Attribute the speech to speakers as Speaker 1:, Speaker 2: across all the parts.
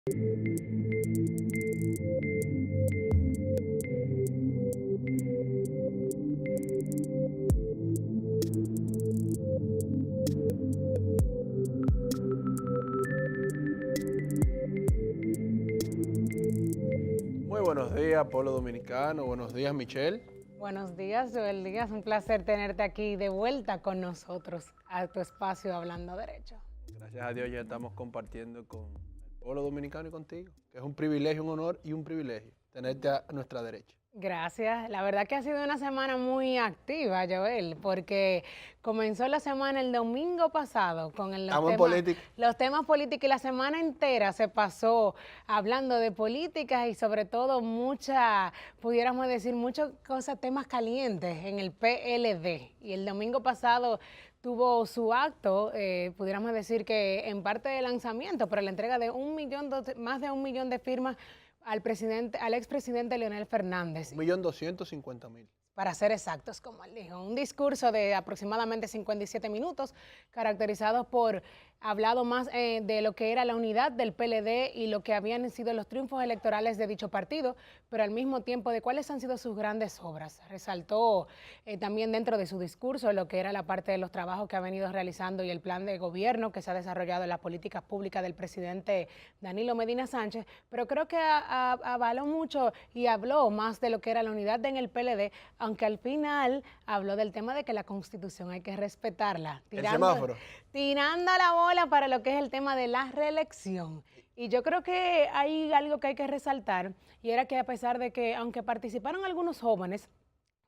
Speaker 1: Muy buenos días, pueblo dominicano. Buenos días, Michelle.
Speaker 2: Buenos días, Joel Díaz. Un placer tenerte aquí de vuelta con nosotros a tu espacio Hablando Derecho.
Speaker 1: Gracias a Dios ya estamos compartiendo con el pueblo dominicano y contigo, que es un privilegio, un honor y un privilegio tenerte a nuestra derecha.
Speaker 2: Gracias. La verdad que ha sido una semana muy activa, Joel, porque comenzó la semana el domingo pasado con
Speaker 1: Estamos en política.
Speaker 2: los temas políticos y la semana entera se pasó hablando de políticas y sobre todo pudiéramos decir, muchas cosas, temas calientes en el PLD. Y el domingo pasado tuvo su acto, pudiéramos decir que en parte de lanzamiento, pero la entrega de más de 1 millón de firmas al expresidente Leonel Fernández.
Speaker 1: 1.250.000.
Speaker 2: Para ser exactos, como él dijo. Un discurso de aproximadamente 57 minutos, caracterizado por hablado más de lo que era la unidad del PLD y lo que habían sido los triunfos electorales de dicho partido, pero al mismo tiempo de cuáles han sido sus grandes obras. Resaltó también dentro de su discurso lo que era la parte de los trabajos que ha venido realizando y el plan de gobierno que se ha desarrollado en las políticas públicas del presidente Danilo Medina Sánchez, pero creo que avaló mucho y habló más de lo que era la unidad en el PLD, aunque al final habló del tema de que la Constitución hay que respetarla.
Speaker 1: El semáforo.
Speaker 2: Tirando la bola para lo que es el tema de la reelección. Y yo creo que hay algo que hay que resaltar, y era que a pesar de que, aunque participaron algunos jóvenes,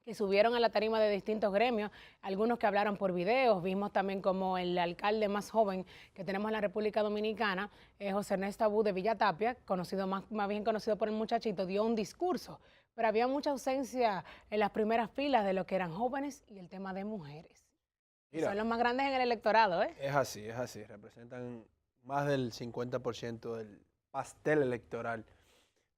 Speaker 2: que subieron a la tarima de distintos gremios, algunos que hablaron por videos, vimos también como el alcalde más joven que tenemos en la República Dominicana, José Ernesto Abú de Villatapia, más bien conocido por el muchachito, dio un discurso, pero había mucha ausencia en las primeras filas de lo que eran jóvenes y el tema de mujeres.
Speaker 1: Mira,
Speaker 2: son los más grandes en el electorado, ¿eh?
Speaker 1: es así. Representan más del 50% del pastel electoral.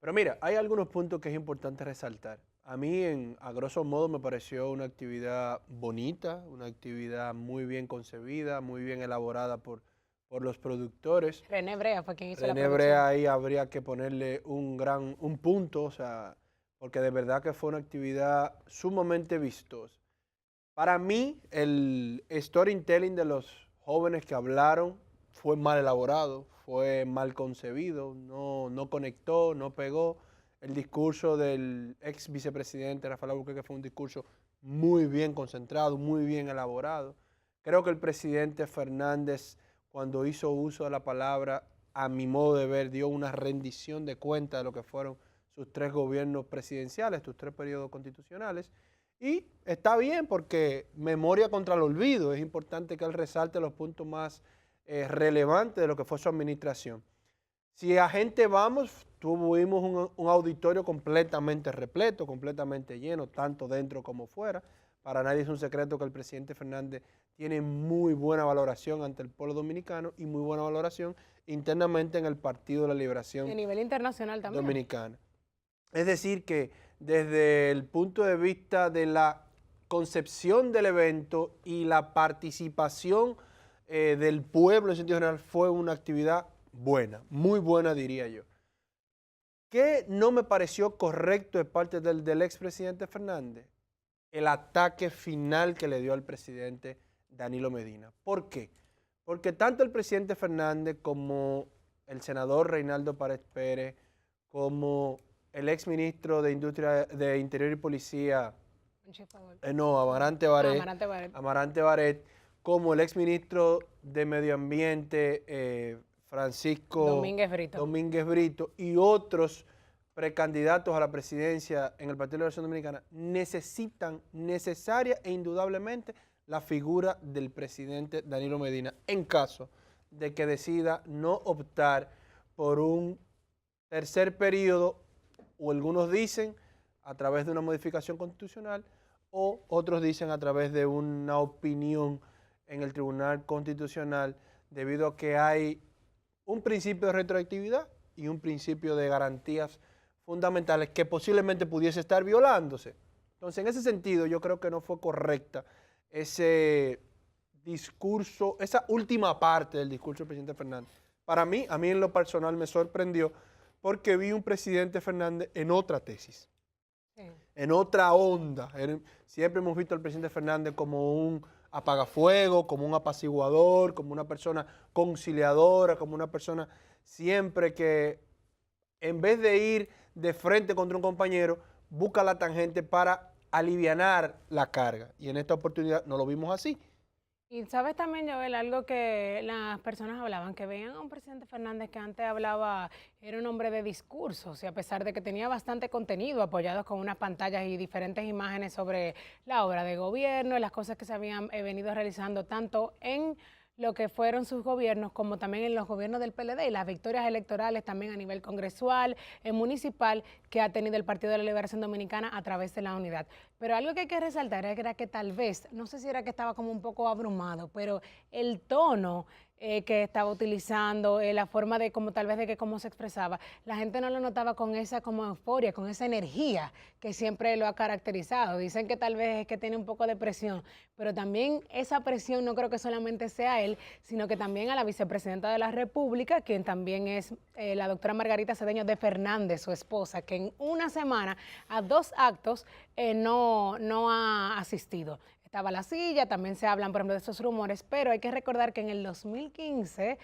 Speaker 1: Pero mira, hay algunos puntos que es importante resaltar. A mí, a grosso modo, me pareció una actividad bonita, una actividad muy bien concebida, muy bien elaborada por los productores.
Speaker 2: René Brea fue quien hizo la
Speaker 1: René
Speaker 2: producción.
Speaker 1: Brea ahí habría que ponerle un punto, o sea, porque de verdad que fue una actividad sumamente vistosa. Para mí, el storytelling de los jóvenes que hablaron fue mal elaborado, fue mal concebido, no conectó, no pegó. El discurso del ex vicepresidente Rafael Albuquerque fue un discurso muy bien concentrado, muy bien elaborado. Creo que el presidente Fernández, cuando hizo uso de la palabra, a mi modo de ver, dio una rendición de cuenta de lo que fueron sus 3 gobiernos presidenciales, sus 3 periodos constitucionales. Y está bien porque memoria contra el olvido, es importante que él resalte los puntos más relevantes de lo que fue su administración. Si a gente vamos, tuvimos un auditorio completamente repleto, completamente lleno, tanto dentro como fuera. Para nadie es un secreto que el presidente Fernández tiene muy buena valoración ante el pueblo dominicano y muy buena valoración internamente en el Partido de la Liberación
Speaker 2: Y a nivel internacional también.
Speaker 1: Dominicana. Es decir que desde el punto de vista de la concepción del evento y la participación del pueblo en sentido general fue una actividad buena, muy buena diría yo. ¿Qué no me pareció correcto de parte del expresidente Fernández? El ataque final que le dio al presidente Danilo Medina. ¿Por qué? Porque tanto el presidente Fernández como el senador Reinaldo Pared Pérez, como el exministro de Industria, de Interior y Policía, Amarante Baret, como el exministro de Medio Ambiente, Francisco Domínguez Brito, y otros precandidatos a la presidencia en el Partido de la Liberación Dominicana, necesitan necesaria e indudablemente la figura del presidente Danilo Medina en caso de que decida no optar por un tercer periodo, o algunos dicen a través de una modificación constitucional, o otros dicen a través de una opinión en el Tribunal Constitucional, debido a que hay un principio de retroactividad y un principio de garantías fundamentales que posiblemente pudiese estar violándose. Entonces, en ese sentido, yo creo que no fue correcta ese discurso, esa última parte del discurso del presidente Fernández. Para mí, a mí en lo personal me sorprendió porque vi un presidente Fernández en otra tesis, en otra onda. Siempre hemos visto al presidente Fernández como un apagafuego, como un apaciguador, como una persona conciliadora, como una persona siempre que en vez de ir de frente contra un compañero, busca la tangente para alivianar la carga. Y en esta oportunidad no lo vimos así.
Speaker 2: Y sabes también, Joel, algo que las personas hablaban, que veían a un presidente Fernández que antes hablaba, era un hombre de discursos, y a pesar de que tenía bastante contenido, apoyados con unas pantallas y diferentes imágenes sobre la obra de gobierno, las cosas que se habían venido realizando tanto en lo que fueron sus gobiernos, como también en los gobiernos del PLD y las victorias electorales también a nivel congresual, municipal, que ha tenido el Partido de la Liberación Dominicana a través de la unidad. Pero algo que hay que resaltar era que tal vez, no sé si era que estaba como un poco abrumado, pero el tono que estaba utilizando, la forma de como tal vez de que cómo se expresaba, la gente no lo notaba con esa como euforia, con esa energía que siempre lo ha caracterizado. Dicen que tal vez es que tiene un poco de presión, pero también esa presión no creo que solamente sea él, sino que también a la vicepresidenta de la República, quien también es la doctora Margarita Cedeño de Fernández, su esposa, que en una semana a 2 actos no ha asistido. Estaba la silla, también se hablan, por ejemplo, de esos rumores, pero hay que recordar que en el 2015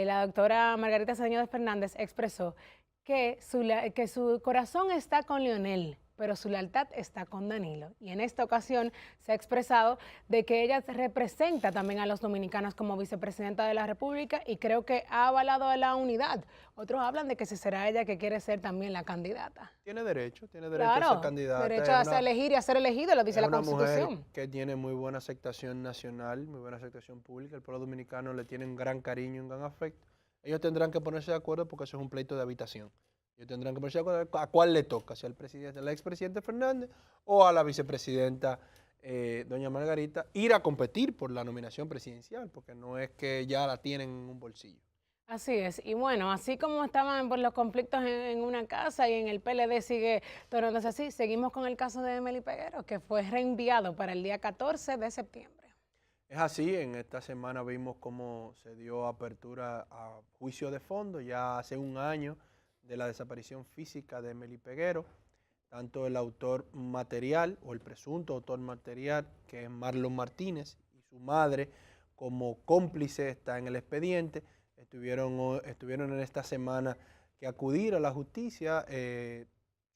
Speaker 2: la doctora Margarita Cedeño de Fernández expresó que su corazón está con Leonel, pero su lealtad está con Danilo. Y en esta ocasión se ha expresado de que ella representa también a los dominicanos como vicepresidenta de la República y creo que ha avalado a la unidad. Otros hablan de que si será ella que quiere ser también la candidata.
Speaker 1: Tiene derecho
Speaker 2: Claro,
Speaker 1: a ser candidata.
Speaker 2: Derecho a elegir y a ser elegido, lo dice la Constitución.
Speaker 1: Es una mujer que tiene muy buena aceptación nacional, muy buena aceptación pública. El pueblo dominicano le tiene un gran cariño, un gran afecto. Ellos tendrán que ponerse de acuerdo porque eso es un pleito de habitación. Ellos tendrán que ponerse de acuerdo a cuál le toca, si al presidente, al expresidente Fernández o a la vicepresidenta doña Margarita, ir a competir por la nominación presidencial, porque no es que ya la tienen en un bolsillo.
Speaker 2: Así es, y bueno, así como estaban por los conflictos en una casa y en el PLD sigue tornándose así, seguimos con el caso de Emely Peguero, que fue reenviado para el día 14 de septiembre.
Speaker 1: Es así, en esta semana vimos cómo se dio apertura a juicio de fondo, ya hace un año de la desaparición física de Emely Peguero. Tanto el autor material o el presunto autor material, que es Marlon Martínez, y su madre como cómplice está en el expediente. Estuvieron en esta semana que acudir a la justicia.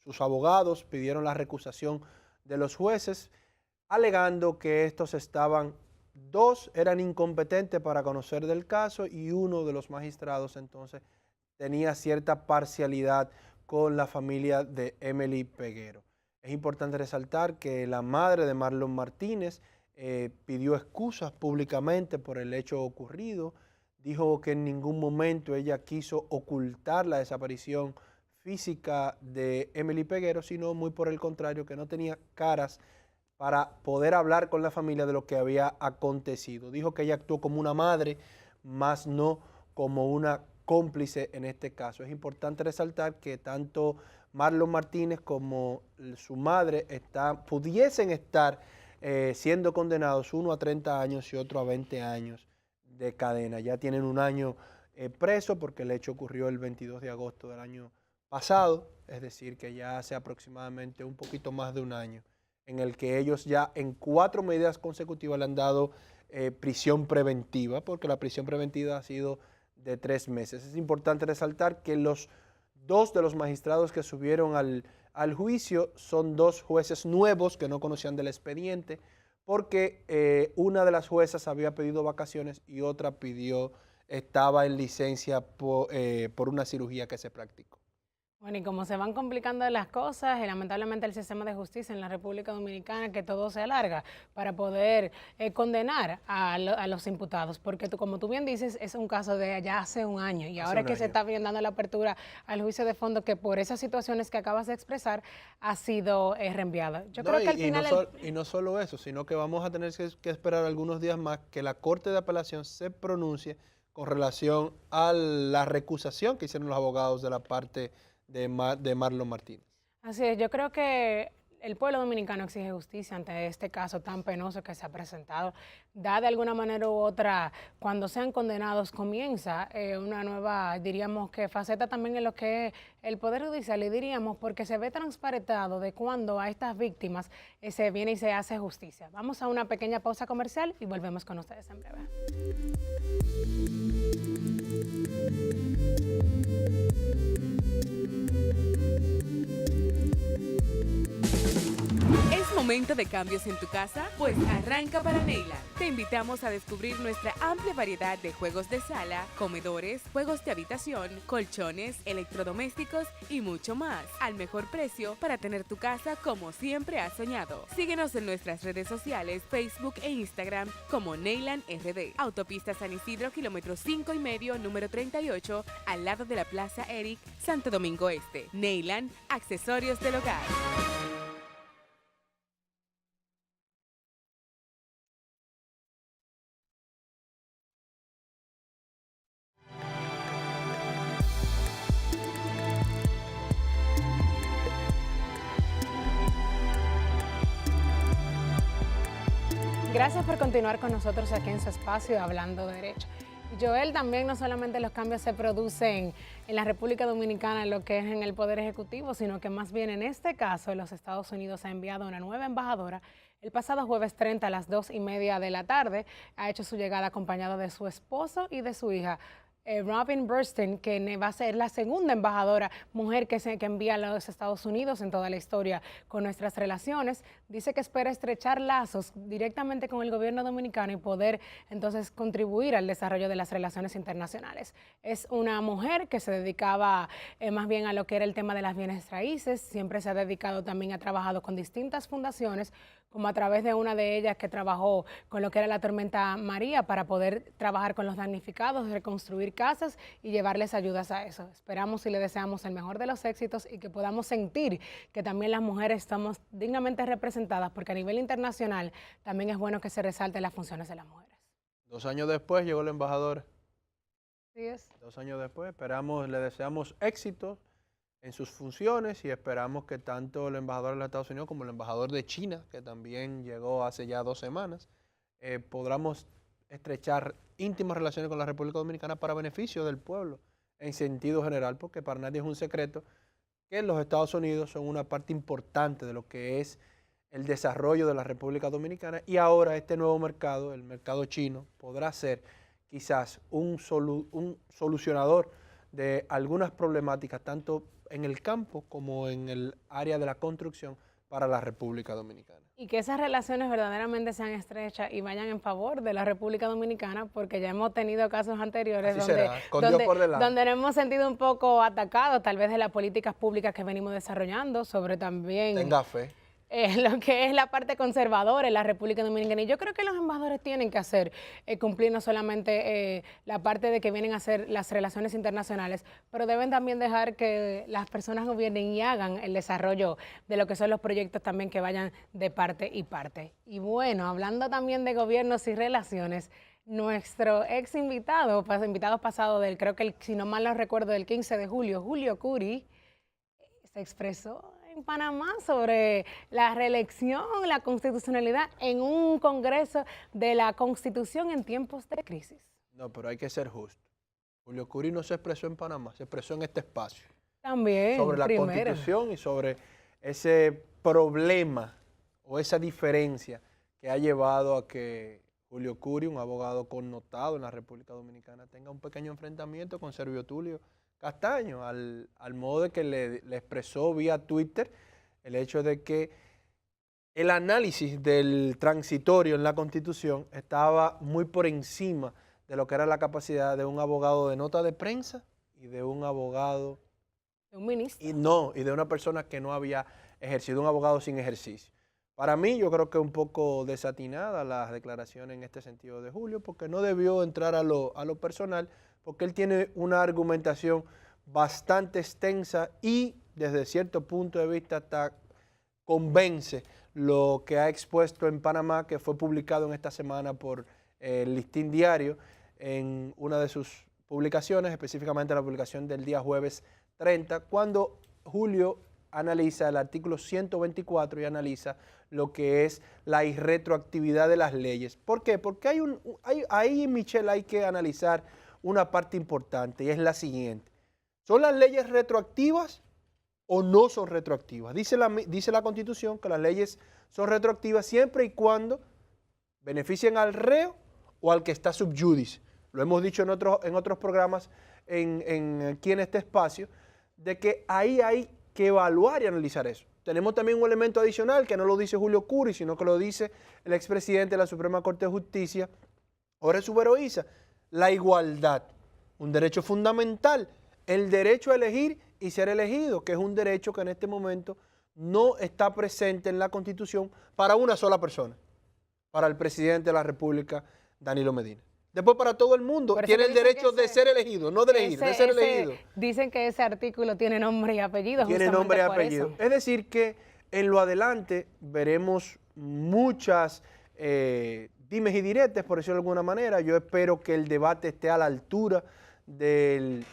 Speaker 1: Sus abogados pidieron la recusación de los jueces, alegando que dos eran incompetentes para conocer del caso y uno de los magistrados entonces tenía cierta parcialidad con la familia de Emely Peguero. Es importante resaltar que la madre de Marlon Martínez pidió excusas públicamente por el hecho ocurrido. Dijo que en ningún momento ella quiso ocultar la desaparición física de Emely Peguero, sino muy por el contrario, que no tenía caras para poder hablar con la familia de lo que había acontecido. Dijo que ella actuó como una madre, más no como una cómplice en este caso. Es importante resaltar que tanto Marlon Martínez como su madre pudiesen estar siendo condenados, uno a 30 años y otro a 20 años de cadena. Ya tienen un año preso porque el hecho ocurrió el 22 de agosto del año pasado, es decir, que ya hace aproximadamente un poquito más de un año, en el que ellos ya en 4 medidas consecutivas le han dado prisión preventiva, porque la prisión preventiva ha sido de 3 meses. Es importante resaltar que los 2 de los magistrados que subieron al juicio son 2 jueces nuevos que no conocían del expediente, porque una de las juezas había pedido vacaciones y otra estaba en licencia por una cirugía que se practicó.
Speaker 2: Bueno, y como se van complicando las cosas, lamentablemente el sistema de justicia en la República Dominicana, que todo se alarga para poder condenar a los imputados, porque como tú bien dices, es un caso de ya hace un año, y ahora es que se está bien dando la apertura al juicio de fondo, que por esas situaciones que acabas de expresar ha sido reenviada. Yo creo que al final...
Speaker 1: Y no solo eso, sino que vamos a tener que esperar algunos días más que la Corte de Apelación se pronuncie con relación a la recusación que hicieron los abogados de la parte de Marlon Martínez.
Speaker 2: Así es, yo creo que El pueblo dominicano exige justicia ante este caso tan penoso que se ha presentado. Da de alguna manera u otra, cuando sean condenados, comienza una nueva, diríamos que faceta también en lo que es el Poder Judicial, y diríamos porque se ve transparentado de cuando a estas víctimas se viene y se hace justicia. Vamos a una pequeña pausa comercial y volvemos con ustedes en breve.
Speaker 3: ¿Es momento de cambios en tu casa? Pues arranca para Neyland. Te invitamos a descubrir nuestra amplia variedad de juegos de sala, comedores, juegos de habitación, colchones, electrodomésticos y mucho más, al mejor precio para tener tu casa como siempre has soñado. Síguenos en nuestras redes sociales, Facebook e Instagram como Neyland RD. Autopista San Isidro, kilómetro 5,5, número 38, al lado de la Plaza Eric, Santo Domingo Este. Neyland, accesorios del hogar.
Speaker 2: Gracias por continuar con nosotros aquí en su espacio Hablando Derecho. Joel, también no solamente los cambios se producen en la República Dominicana en lo que es en el Poder Ejecutivo, sino que más bien en este caso los Estados Unidos ha enviado una nueva embajadora. El pasado jueves 30 a las 2:30 de la tarde ha hecho su llegada acompañado de su esposo y de su hija. Robin Burstyn, que va a ser la segunda embajadora mujer que envía a los Estados Unidos en toda la historia con nuestras relaciones, dice que espera estrechar lazos directamente con el gobierno dominicano y poder entonces contribuir al desarrollo de las relaciones internacionales. Es una mujer que se dedicaba más bien a lo que era el tema de las bienes raíces, siempre se ha dedicado también, ha trabajado con distintas fundaciones, como a través de una de ellas que trabajó con lo que era la tormenta María para poder trabajar con los damnificados, reconstruir casas y llevarles ayudas a eso. Esperamos y le deseamos el mejor de los éxitos y que podamos sentir que también las mujeres estamos dignamente representadas, porque a nivel internacional también es bueno que se resalten las funciones de las mujeres.
Speaker 1: 2 años después llegó el embajador.
Speaker 2: Así es.
Speaker 1: 2 años después, le deseamos éxito en sus funciones y esperamos que tanto el embajador de los Estados Unidos como el embajador de China, que también llegó hace ya 2 semanas, podamos estrechar íntimas relaciones con la República Dominicana para beneficio del pueblo en sentido general, porque para nadie es un secreto que los Estados Unidos son una parte importante de lo que es el desarrollo de la República Dominicana, y ahora este nuevo mercado, el mercado chino, podrá ser quizás un solucionador de algunas problemáticas, tanto en el campo como en el área de la construcción para la República Dominicana.
Speaker 2: Y que esas relaciones verdaderamente sean estrechas y vayan en favor de la República Dominicana, porque ya hemos tenido casos anteriores donde nos hemos sentido un poco atacados, tal vez de las políticas públicas que venimos desarrollando, sobre también...
Speaker 1: Tenga fe.
Speaker 2: Lo que es la parte conservadora en la República Dominicana. Y yo creo que los embajadores tienen que hacer, cumplir no solamente la parte de que vienen a hacer las relaciones internacionales, pero deben también dejar que las personas gobiernen y hagan el desarrollo de lo que son los proyectos también que vayan de parte y parte. Y bueno, hablando también de gobiernos y relaciones, nuestro ex invitado pasado del, creo que si no mal no recuerdo, del 15 de julio, Julio Curi, se expresó en Panamá sobre la reelección, la constitucionalidad en un congreso de la Constitución en tiempos de crisis.
Speaker 1: No, pero hay que ser justo. Julio Curi no se expresó en Panamá, se expresó en este espacio.
Speaker 2: También,
Speaker 1: sobre la Constitución y sobre ese problema o esa diferencia que ha llevado a que Julio Curi, un abogado connotado en la República Dominicana, tenga un pequeño enfrentamiento con Servio Tulio Castaño, al modo de que le expresó vía Twitter el hecho de que el análisis del transitorio en la Constitución estaba muy por encima de lo que era la capacidad de un abogado de nota de prensa y de un abogado...
Speaker 2: De un ministro.
Speaker 1: Y de una persona que no había ejercido, un abogado sin ejercicio. Para mí, yo creo que un poco desatinada las declaraciones en este sentido de Julio, porque no debió entrar a lo personal, porque él tiene una argumentación bastante extensa y desde cierto punto de vista hasta convence lo que ha expuesto en Panamá, que fue publicado en esta semana por el Listín Diario en una de sus publicaciones, específicamente la publicación del día jueves 30, cuando Julio analiza el artículo 124 y analiza lo que es la irretroactividad de las leyes. ¿Por qué? Porque ahí, Michelle, hay que analizar una parte importante y es la siguiente. ¿Son las leyes retroactivas o no son retroactivas? Dice la Constitución que las leyes son retroactivas siempre y cuando beneficien al reo o al que está sub judice. Lo hemos dicho en otros programas aquí en este espacio, de que ahí hay que evaluar y analizar eso. Tenemos también un elemento adicional que no lo dice Julio Curi, sino que lo dice el expresidente de la Suprema Corte de Justicia, Jorge Subero Isa, la igualdad, un derecho fundamental, el derecho a elegir y ser elegido, que es un derecho que en este momento no está presente en la Constitución para una sola persona, para el presidente de la República, Danilo Medina. Después para todo el mundo tiene el derecho de ser elegido, no de elegir, de ser elegido.
Speaker 2: Dicen que ese artículo tiene nombre y apellido.
Speaker 1: Tiene nombre y apellido. Es decir que en lo adelante veremos muchas dimes y diretes, por decirlo de alguna manera. Yo espero que el debate esté a la altura de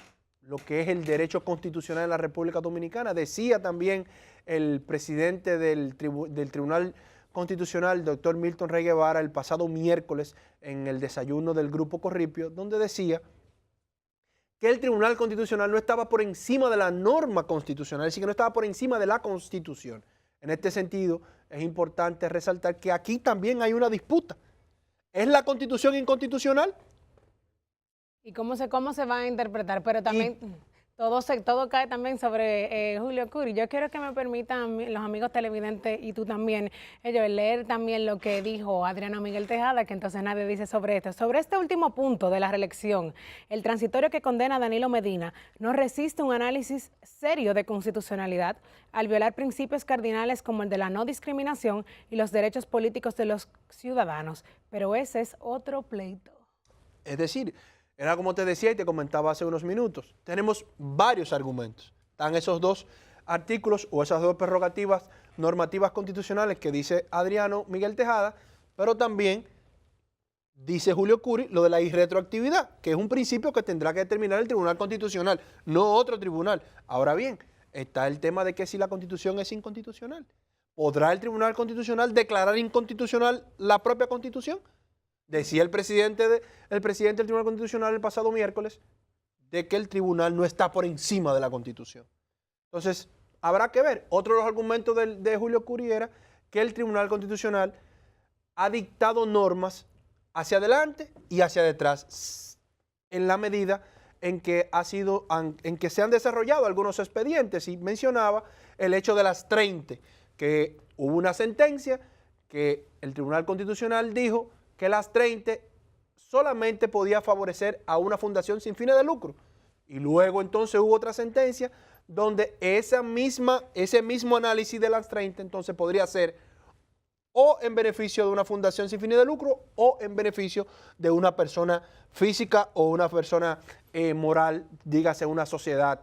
Speaker 1: lo que es el derecho constitucional en la República Dominicana. Decía también el presidente del Tribunal Constitucional, doctor Milton Rey Guevara, el pasado miércoles en el desayuno del Grupo Corripio, donde decía que el Tribunal Constitucional no estaba por encima de la norma constitucional, es decir, que no estaba por encima de la Constitución. En este sentido, es importante resaltar que aquí también hay una disputa. ¿Es la Constitución inconstitucional?
Speaker 2: ¿Y cómo se va a interpretar? Pero también todo cae también sobre Julio Curi. Yo quiero que me permitan los amigos televidentes y tú también, ellos, leer también lo que dijo Adriano Miguel Tejada, que entonces nadie dice sobre esto. Sobre este último punto de la reelección, el transitorio que condena a Danilo Medina no resiste un análisis serio de constitucionalidad al violar principios cardinales como el de la no discriminación y los derechos políticos de los ciudadanos. Pero ese es otro pleito.
Speaker 1: Es decir, era como te decía y te comentaba hace unos minutos. Tenemos varios argumentos. Están esos dos artículos o esas dos prerrogativas normativas constitucionales que dice Adriano Miguel Tejada, pero también dice Julio Curi lo de la irretroactividad, que es un principio que tendrá que determinar el Tribunal Constitucional, no otro tribunal. Ahora bien, está el tema de que si la Constitución es inconstitucional. ¿Podrá el Tribunal Constitucional declarar inconstitucional la propia Constitución? Decía el presidente del Tribunal Constitucional el pasado miércoles de que el tribunal no está por encima de la Constitución. Entonces, habrá que ver. Otro de los argumentos de Julio Curi era que el Tribunal Constitucional ha dictado normas hacia adelante y hacia detrás en la medida en que se han desarrollado algunos expedientes, y mencionaba el hecho de las 30, que hubo una sentencia que el Tribunal Constitucional dijo que las 30 solamente podía favorecer a una fundación sin fines de lucro. Y luego entonces hubo otra sentencia donde ese mismo análisis de las 30 entonces podría ser o en beneficio de una fundación sin fines de lucro o en beneficio de una persona física o una persona moral, dígase una sociedad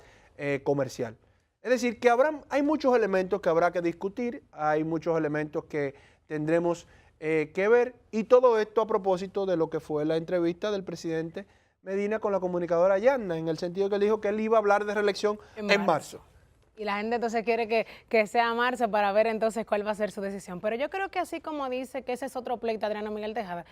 Speaker 1: comercial. Es decir, que hay muchos elementos que habrá que discutir, hay muchos elementos que tendremos que ver, y todo esto a propósito de lo que fue la entrevista del presidente Medina con la comunicadora Yanna, en el sentido que él dijo que él iba a hablar de reelección en marzo.
Speaker 2: Y la gente entonces quiere que sea marzo para ver entonces cuál va a ser su decisión. Pero yo creo que así como dice que ese es otro pleito, Adriano Miguel Tejada,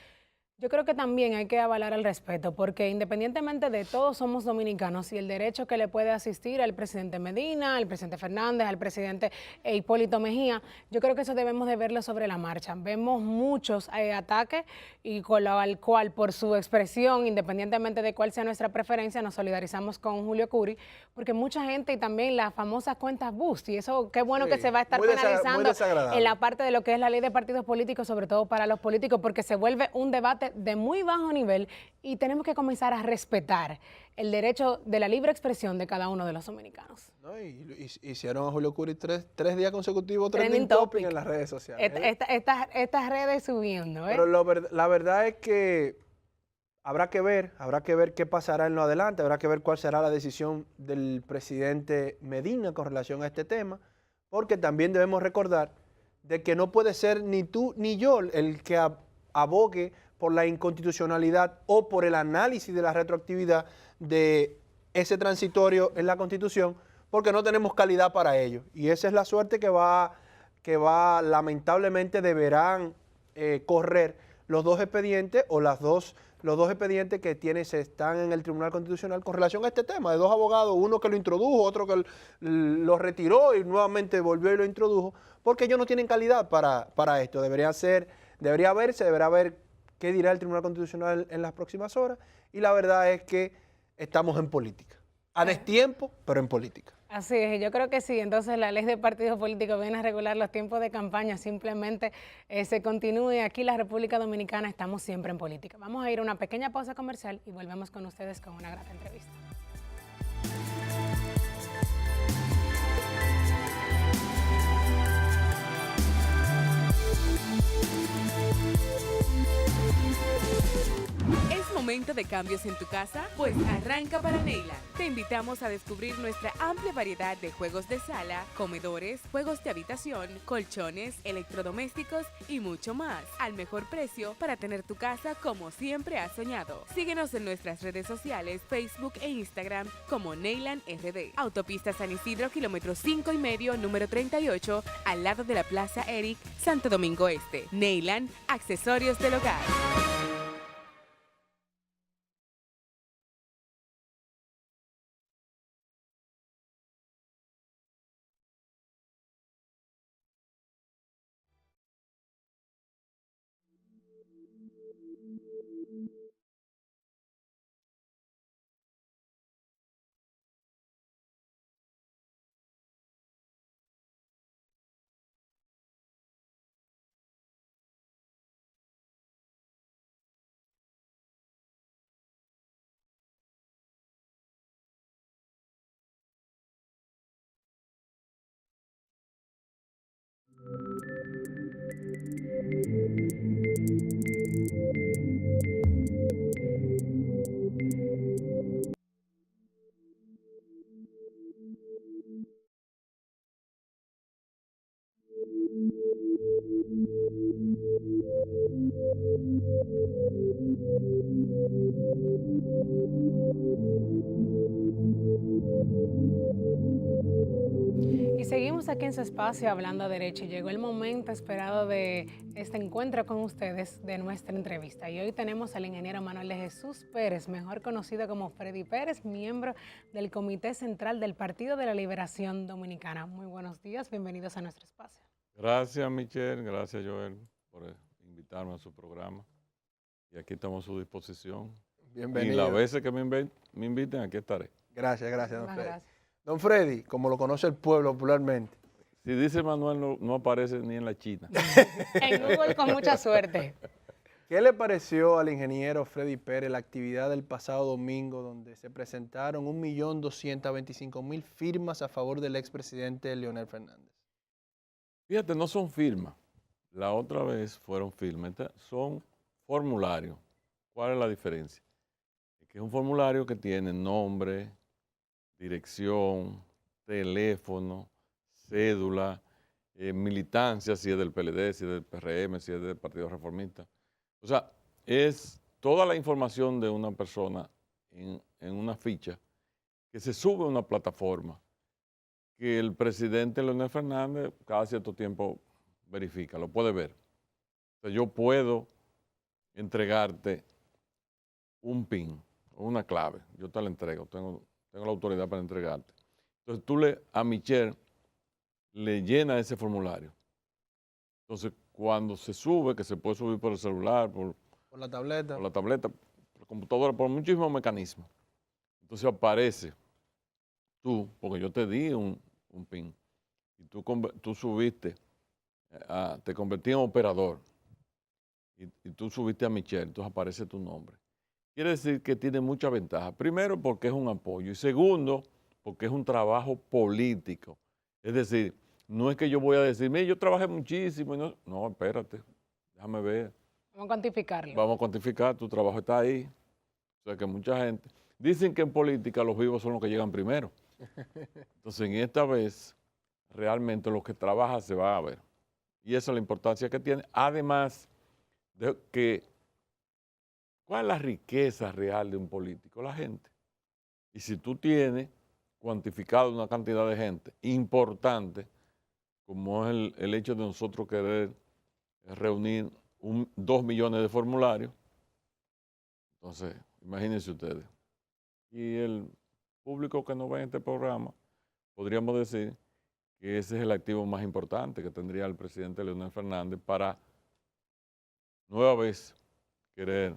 Speaker 2: yo creo que también hay que avalar el respeto, porque independientemente de todos somos dominicanos y el derecho que le puede asistir al presidente Medina, al presidente Fernández, al presidente Hipólito Mejía, yo creo que eso debemos de verlo sobre la marcha. Vemos muchos ataques y con lo cual por su expresión, independientemente de cuál sea nuestra preferencia, nos solidarizamos con Julio Curi, porque mucha gente y también las famosas cuentas Boost, y eso qué bueno que se va a estar penalizando en la parte de lo que es la ley de partidos políticos, sobre todo para los políticos, porque se vuelve un debate de muy bajo nivel y tenemos que comenzar a respetar el derecho de la libre expresión de cada uno de los dominicanos.
Speaker 1: No, y hicieron a Julio Curi tres días consecutivos trending topic en las redes sociales.
Speaker 2: Estas redes subiendo.
Speaker 1: Pero la verdad es que habrá que ver qué pasará en lo adelante, habrá que ver cuál será la decisión del presidente Medina con relación a este tema, porque también debemos recordar de que no puede ser ni tú ni yo el que abogue por la inconstitucionalidad o por el análisis de la retroactividad de ese transitorio en la Constitución, porque no tenemos calidad para ello. Y esa es la suerte lamentablemente deberán correr los dos expedientes o los dos expedientes que están en el Tribunal Constitucional con relación a este tema, de dos abogados, uno que lo introdujo, otro que lo retiró y nuevamente volvió y lo introdujo, porque ellos no tienen calidad para esto. Deberá ver qué dirá el Tribunal Constitucional en las próximas horas, y la verdad es que estamos en política. A destiempo, pero en política.
Speaker 2: Así es, yo creo que sí. Entonces la ley de partidos políticos viene a regular los tiempos de campaña, simplemente se continúe. Aquí en la República Dominicana estamos siempre en política. Vamos a ir a una pequeña pausa comercial y volvemos con ustedes con una grata entrevista.
Speaker 3: ¿Es momento de cambios en tu casa? Pues arranca para Neyland. Te invitamos a descubrir nuestra amplia variedad de juegos de sala, comedores, juegos de habitación, colchones, electrodomésticos y mucho más, al mejor precio para tener tu casa como siempre has soñado. Síguenos en nuestras redes sociales, Facebook e Instagram como Neyland RD. Autopista San Isidro, kilómetro 5,5, número 38, al lado de la Plaza Eric, Santo Domingo Este. Neyland, accesorios del hogar.
Speaker 2: Y seguimos aquí en su espacio hablando derecho. Llegó el momento esperado de este encuentro con ustedes, de nuestra entrevista. Y hoy tenemos al ingeniero Manuel de Jesús Pérez, mejor conocido como Freddy Pérez, miembro del Comité Central del Partido de la Liberación Dominicana. Muy buenos días, bienvenidos a nuestro espacio.
Speaker 4: Gracias, Michelle, gracias, Joel, por invitarme a su programa. Y aquí estamos a su disposición.
Speaker 1: Bienvenido.
Speaker 4: Y las veces que me inviten, aquí estaré.
Speaker 1: Gracias, don Freddy.
Speaker 2: Gracias.
Speaker 1: Don Freddy, como lo conoce el pueblo popularmente.
Speaker 4: Si dice Manuel, no aparece ni en la China.
Speaker 2: En Google con mucha suerte.
Speaker 1: ¿Qué le pareció al ingeniero Freddy Pérez la actividad del pasado domingo, donde se presentaron 1.225.000 firmas a favor del expresidente Leonel Fernández?
Speaker 4: Fíjate, no son firmas. La otra vez fueron firmas. Son formularios. ¿Cuál es la diferencia? Es que es un formulario que tiene nombre, dirección, teléfono, cédula, militancia, si es del PLD, si es del PRM, si es del Partido Reformista. O sea, es toda la información de una persona en una ficha que se sube a una plataforma que el presidente Leonel Fernández cada cierto tiempo verifica, lo puede ver. O sea, yo puedo entregarte un PIN o una clave, yo te la entrego, tengo la autoridad para entregarte. Entonces tú a Michelle le llenas ese formulario. Entonces cuando se sube, que se puede subir por el celular, por
Speaker 1: la tableta,
Speaker 4: por la computadora, por muchísimos mecanismos. Entonces aparece tú, porque yo te di un PIN, y tú subiste, te convertí en operador, y tú subiste a Michelle, entonces aparece tu nombre. Quiere decir que tiene mucha ventaja. Primero, porque es un apoyo. Y segundo, porque es un trabajo político. Es decir, no es que yo voy a decir, mire, yo trabajé muchísimo. No, espérate, déjame ver.
Speaker 2: Vamos a cuantificarlo.
Speaker 4: Vamos a cuantificar, tu trabajo está ahí. O sea que mucha gente... Dicen que en política los vivos son los que llegan primero. Entonces, en esta vez, realmente los que trabajan se va a ver. Y esa es la importancia que tiene. Además de que... ¿Cuál es la riqueza real de un político? La gente. Y si tú tienes cuantificado una cantidad de gente importante, como es el hecho de nosotros querer reunir 2 millones de formularios. Entonces, imagínense ustedes. Y el público que nos ve en este programa, podríamos decir que ese es el activo más importante que tendría el presidente Leonel Fernández para nueva vez querer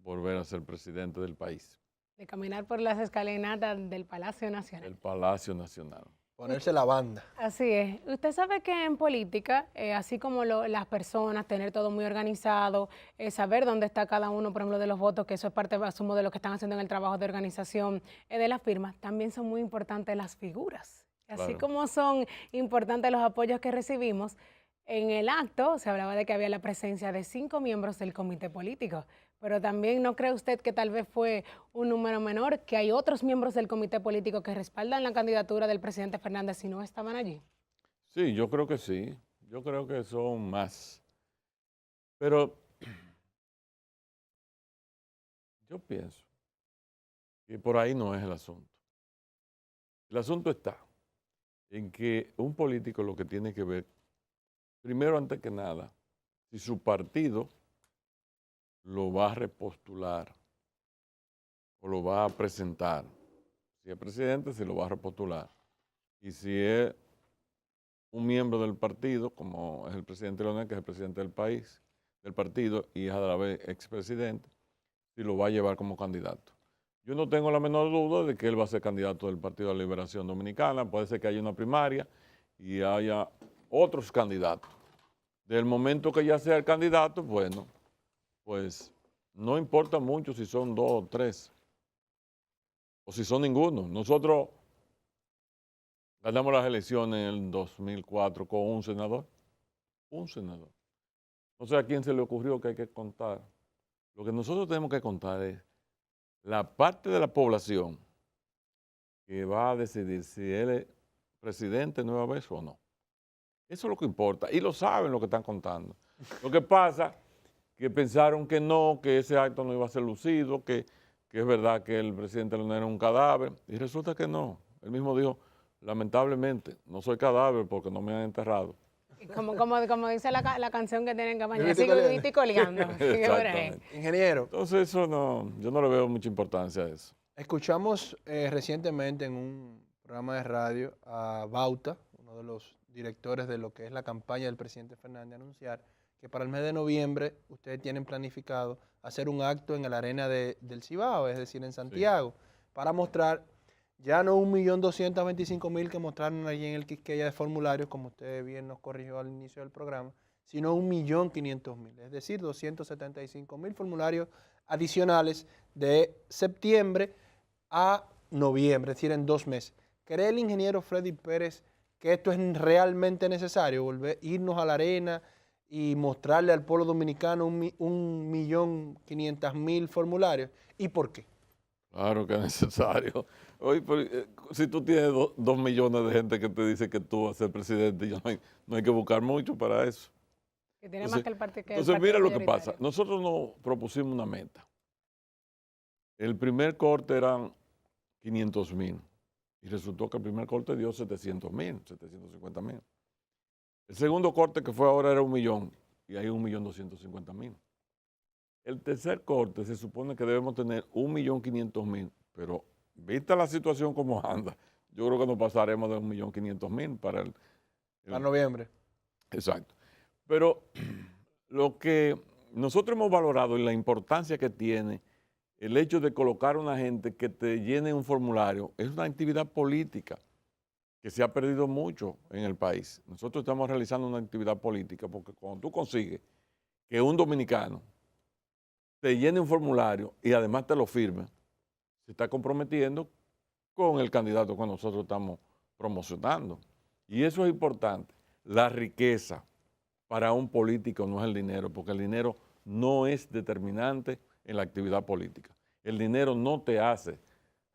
Speaker 4: volver a ser presidente del país.
Speaker 2: De caminar por las escalinatas del Palacio Nacional.
Speaker 4: El Palacio Nacional.
Speaker 1: Ponerse la banda.
Speaker 2: Así es. Usted sabe que en política, así como las personas, tener todo muy organizado, saber dónde está cada uno, por ejemplo, de los votos, que eso es parte, asumo, de lo que están haciendo en el trabajo de organización de las firmas, también son muy importantes las figuras. Así
Speaker 4: Claro.
Speaker 2: como son importantes los apoyos que recibimos, en el acto se hablaba de que había la presencia de 5 miembros del comité político, pero también ¿no cree usted que tal vez fue un número menor, que hay otros miembros del comité político que respaldan la candidatura del presidente Fernández y no estaban allí?
Speaker 4: Sí, yo creo que sí. Yo creo que son más. Pero yo pienso que por ahí no es el asunto. El asunto está en que un político lo que tiene que ver, primero antes que nada, si su partido lo va a repostular o lo va a presentar. Si es presidente, se lo va a repostular. Y si es un miembro del partido, como es el presidente Leonel, que es el presidente del país, del partido, y es a la vez expresidente, si lo va a llevar como candidato. Yo no tengo la menor duda de que él va a ser candidato del Partido de la Liberación Dominicana. Puede ser que haya una primaria y haya otros candidatos. Del momento que ya sea el candidato, bueno, pues no importa mucho si son 2 o 3 o si son ninguno. Nosotros ganamos las elecciones en el 2004 con un senador. Un senador. No sé a quién se le ocurrió que hay que contar. Lo que nosotros tenemos que contar es la parte de la población que va a decidir si él es presidente nueva vez o no. Eso es lo que importa. Y lo saben lo que están contando. Lo que pasa que pensaron que no, que ese acto no iba a ser lucido, que es verdad que el presidente Leonel era un cadáver. Y resulta que no. Él mismo dijo, lamentablemente, no soy cadáver porque no me han enterrado.
Speaker 2: Como dice la canción que tienen en campaña,
Speaker 1: Vivito
Speaker 2: sigo
Speaker 1: coleando.
Speaker 2: vivito y coleando. Sigue por ahí.
Speaker 4: Exactamente.
Speaker 1: Ingeniero,
Speaker 4: Entonces eso no, yo no le veo mucha importancia a eso.
Speaker 1: escuchamos recientemente en un programa de radio a Bauta, uno de los directores de lo que es la campaña del presidente Fernández, anunciar que para el mes de noviembre ustedes tienen planificado hacer un acto en la arena del Cibao, es decir, en Santiago, para mostrar ya no 1.225.000 que mostraron allí en el Quisqueya de formularios, como usted bien nos corrigió al inicio del programa, sino 1.500.000, es decir, 275.000 formularios adicionales de septiembre a noviembre, es decir, en 2 meses. ¿Cree el ingeniero Freddy Pérez que esto es realmente necesario, irnos a la arena y mostrarle al pueblo dominicano 1.500.000 formularios? ¿Y por qué?
Speaker 4: Claro que es necesario. Oye, si tú tienes 2 millones de gente que te dice que tú vas a ser presidente, ya no hay que buscar mucho para eso.
Speaker 2: Que tiene más que el partido.
Speaker 4: Entonces mira lo que pasa. Nosotros nos propusimos una meta. El primer corte eran 500.000 y resultó que el primer corte dio 700.000, 750.000. El segundo corte que fue ahora era 1 millón y hay 1.250.000. El tercer corte se supone que debemos tener 1.500.000, pero vista la situación como anda, yo creo que nos pasaremos de 1.500.000 para
Speaker 1: Para noviembre.
Speaker 4: Exacto. Pero lo que nosotros hemos valorado y la importancia que tiene el hecho de colocar a una gente que te llene un formulario es una actividad política que se ha perdido mucho en el país. Nosotros estamos realizando una actividad política porque cuando tú consigues que un dominicano te llene un formulario y además te lo firme, se está comprometiendo con el candidato que nosotros estamos promocionando. Y eso es importante. La riqueza para un político no es el dinero, porque el dinero no es determinante en la actividad política. El dinero no te hace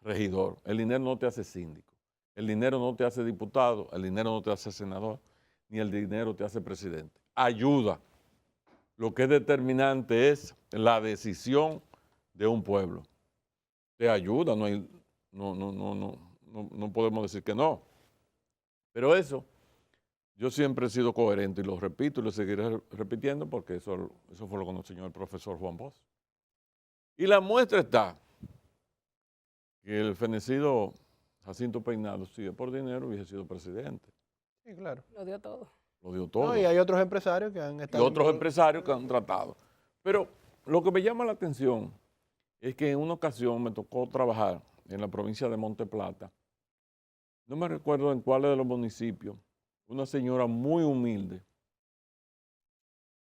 Speaker 4: regidor, el dinero no te hace síndico, el dinero no te hace diputado, el dinero no te hace senador, ni el dinero te hace presidente. Ayuda. Lo que es determinante es la decisión de un pueblo. Te ayuda, no no podemos decir que no. Pero eso, yo siempre he sido coherente y lo repito y lo seguiré repitiendo porque eso fue lo que nos enseñó el profesor Juan Bosch. Y la muestra está que el fenecido Jacinto Peinado, si es por dinero, hubiese sido presidente.
Speaker 1: Sí, claro.
Speaker 2: Lo dio todo.
Speaker 4: Lo dio todo.
Speaker 1: No, y hay otros empresarios que han
Speaker 4: Y
Speaker 1: estado...
Speaker 4: otros empresarios que han tratado. Pero lo que me llama la atención es que en una ocasión me tocó trabajar en la provincia de Monte Plata. No me recuerdo en cuál de los municipios. Una señora muy humilde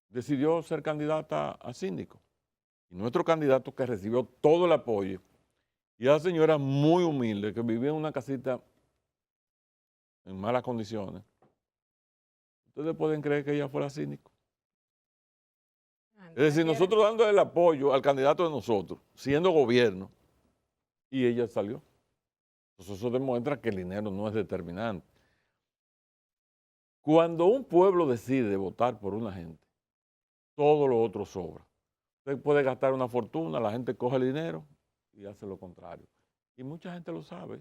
Speaker 4: decidió ser candidata a síndico. Y nuestro candidato que recibió todo el apoyo, y esa señora muy humilde que vivía en una casita en malas condiciones, ¿ustedes pueden creer que ella fuera síndico? Es decir, nosotros dando el apoyo al candidato de nosotros, siendo gobierno, y ella salió. Entonces eso demuestra que el dinero no es determinante. Cuando un pueblo decide votar por una gente, todo lo otro sobra. Usted puede gastar una fortuna, la gente coge el dinero y hace lo contrario. Y mucha gente lo sabe.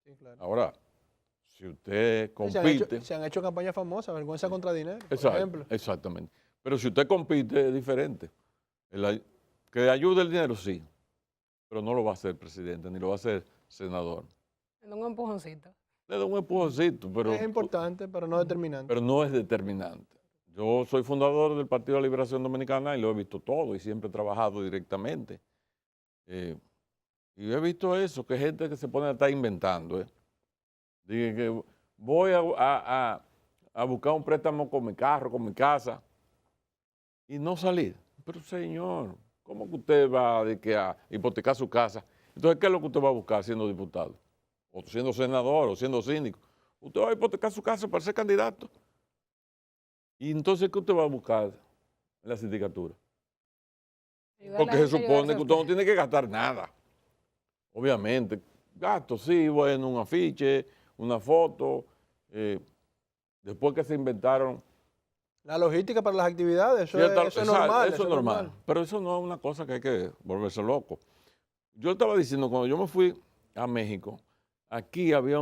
Speaker 1: Sí, claro.
Speaker 4: Ahora, si usted
Speaker 1: Sí,
Speaker 4: compite...
Speaker 1: se han hecho campañas famosas, vergüenza contra dinero, por
Speaker 4: Exacto,
Speaker 1: ejemplo.
Speaker 4: exactamente. Pero si usted compite es diferente. Que ayude el dinero, sí. Pero no lo va a hacer presidente, ni lo va a hacer senador.
Speaker 2: Un empujoncito.
Speaker 4: Le da un empujoncito, pero...
Speaker 1: Es importante, pero no determinante.
Speaker 4: Pero no es determinante. Yo soy fundador del Partido de la Liberación Dominicana y lo he visto todo y siempre he trabajado directamente. Y he visto eso, que hay gente que se pone a estar inventando. Dije que voy a buscar un préstamo con mi carro, con mi casa y no salir. Pero señor, ¿cómo que usted va a hipotecar su casa? Entonces, ¿qué es lo que usted va a buscar siendo diputado? O siendo senador, o siendo síndico. Usted va a hipotecar su casa para ser candidato. Y entonces, ¿qué usted va a buscar en la sindicatura? Porque se supone que usted no tiene que gastar nada. Obviamente, gastos sí, bueno, un afiche, una foto. Después que se inventaron...
Speaker 1: La logística para las actividades, eso es normal.
Speaker 4: Eso es normal. Pero eso no es una cosa que hay que volverse loco. Yo estaba diciendo, cuando yo me fui a México, aquí había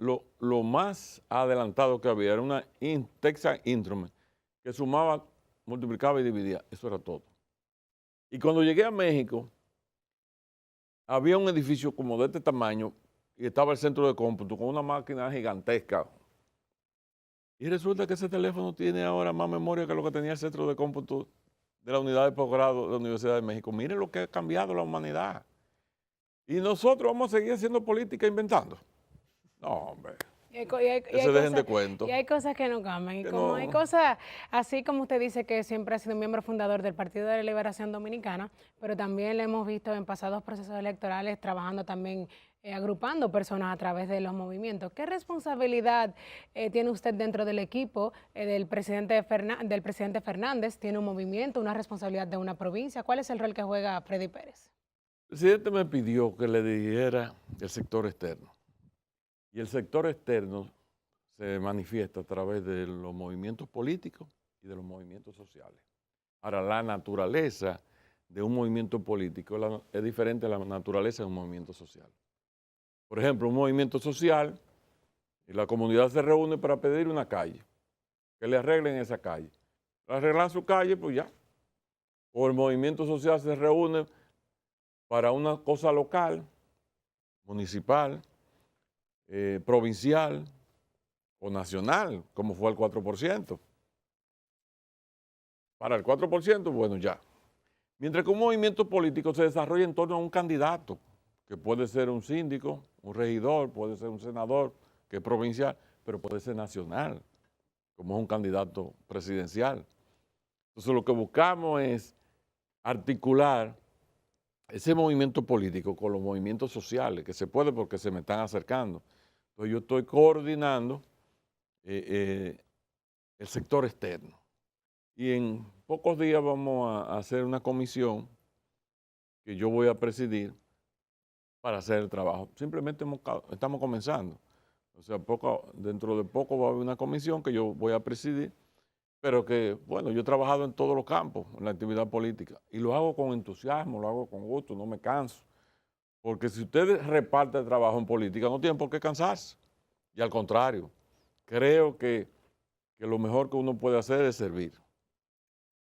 Speaker 4: lo más adelantado que había, era una Texas Instrument, que sumaba, multiplicaba y dividía. Eso era todo. Y cuando llegué a México, había un edificio como de este tamaño y estaba el centro de cómputo con una máquina gigantesca. Y resulta que ese teléfono tiene ahora más memoria que lo que tenía el centro de cómputo de la unidad de posgrado de la Universidad de México. Miren lo que ha cambiado la humanidad. Y nosotros vamos a seguir haciendo política inventando. No, hombre. Que se dejen de cuentos.
Speaker 2: Y hay cosas que no cambian. Y como
Speaker 4: no.
Speaker 2: hay cosas, así como usted dice que siempre ha sido miembro fundador del Partido de la Liberación Dominicana, pero también le hemos visto en pasados procesos electorales trabajando también, agrupando personas a través de los movimientos. ¿Qué responsabilidad tiene usted dentro del equipo del presidente Fernández? ¿Tiene un movimiento, una responsabilidad de una provincia? ¿Cuál es el rol que juega Freddy Pérez?
Speaker 4: El presidente me pidió que le dijera el sector externo. Y el sector externo se manifiesta a través de los movimientos políticos y de los movimientos sociales. Ahora, la naturaleza de un movimiento político es diferente a la naturaleza de un movimiento social. Por ejemplo, un movimiento social, y la comunidad se reúne para pedir una calle, que le arreglen esa calle. Para arreglar su calle, pues ya. O el movimiento social se reúne para una cosa local, municipal, provincial o nacional, como fue el 4%. Para el 4%, bueno, ya. Mientras que un movimiento político se desarrolla en torno a un candidato, que puede ser un síndico, un regidor, puede ser un senador, que es provincial, pero puede ser nacional, como es un candidato presidencial. Entonces lo que buscamos es articular ese movimiento político con los movimientos sociales, que se puede porque se me están acercando. Entonces yo estoy coordinando el sector externo. Y en pocos días vamos a hacer una comisión que yo voy a presidir para hacer el trabajo. Simplemente estamos comenzando. O sea, dentro de poco va a haber una comisión que yo voy a presidir, pero que, bueno, yo he trabajado en todos los campos, en la actividad política, y lo hago con entusiasmo, lo hago con gusto, no me canso. Porque si usted reparte el trabajo en política, no tiene por qué cansarse. Y al contrario, creo que lo mejor que uno puede hacer es servir.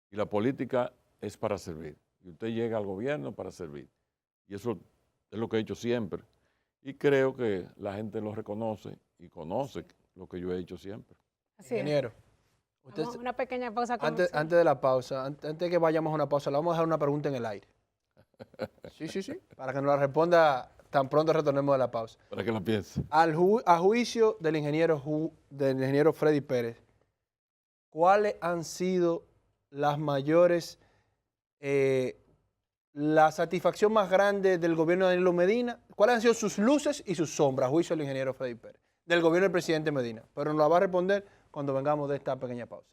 Speaker 4: Y la política es para servir. Y usted llega al gobierno para servir. Y eso es lo que he hecho siempre. Y creo que la gente lo reconoce y conoce lo que yo he hecho siempre.
Speaker 2: Así es.
Speaker 1: Ingeniero, usted,
Speaker 2: Vamos a una pequeña pausa
Speaker 1: antes
Speaker 2: comercial.
Speaker 1: de la pausa, antes de que vayamos a una pausa, le vamos a dejar una pregunta en el aire. Sí, para que nos la responda tan pronto retornemos de la pausa.
Speaker 4: Para que lo piense.
Speaker 1: A juicio del ingeniero Freddy Pérez, ¿cuáles han sido las mayores, la satisfacción más grande del gobierno de Danilo Medina? ¿Cuáles han sido sus luces y sus sombras, a juicio del ingeniero Freddy Pérez, del gobierno del presidente Medina? Pero nos la va a responder cuando vengamos de esta pequeña pausa.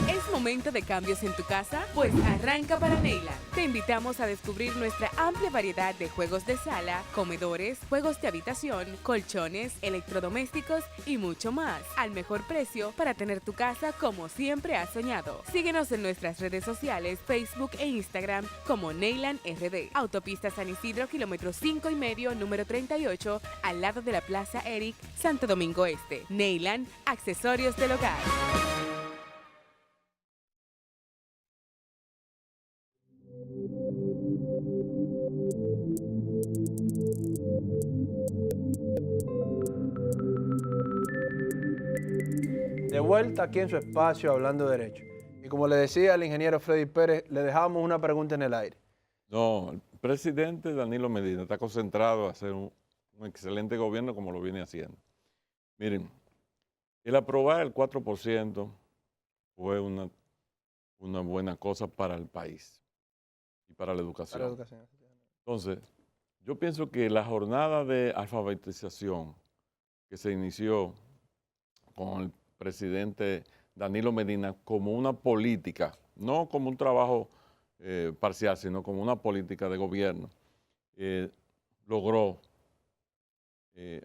Speaker 3: ¿Es momento de cambios en tu casa? Pues arranca para Neyland. Te invitamos a descubrir nuestra amplia variedad de juegos de sala, comedores, juegos de habitación, colchones, electrodomésticos y mucho más, al mejor precio para tener tu casa como siempre has soñado. Síguenos en nuestras redes sociales, Facebook e Instagram como Neyland RD. Autopista San Isidro, kilómetro 5,5, número 38, al lado de la Plaza Eric, Santo Domingo Este. Neyland, accesorios del hogar.
Speaker 1: De vuelta aquí en su espacio Hablando Derecho. Y como le decía al ingeniero Freddy Pérez, le dejamos una pregunta en el aire.
Speaker 4: No, el presidente Danilo Medina está concentrado a hacer un excelente gobierno como lo viene haciendo. Miren, el aprobar el 4% fue una buena cosa para el país y para la educación.
Speaker 1: Para la educación.
Speaker 4: Entonces, yo pienso que la jornada de alfabetización que se inició con el presidente Danilo Medina como una política, no como un trabajo parcial, sino como una política de gobierno, logró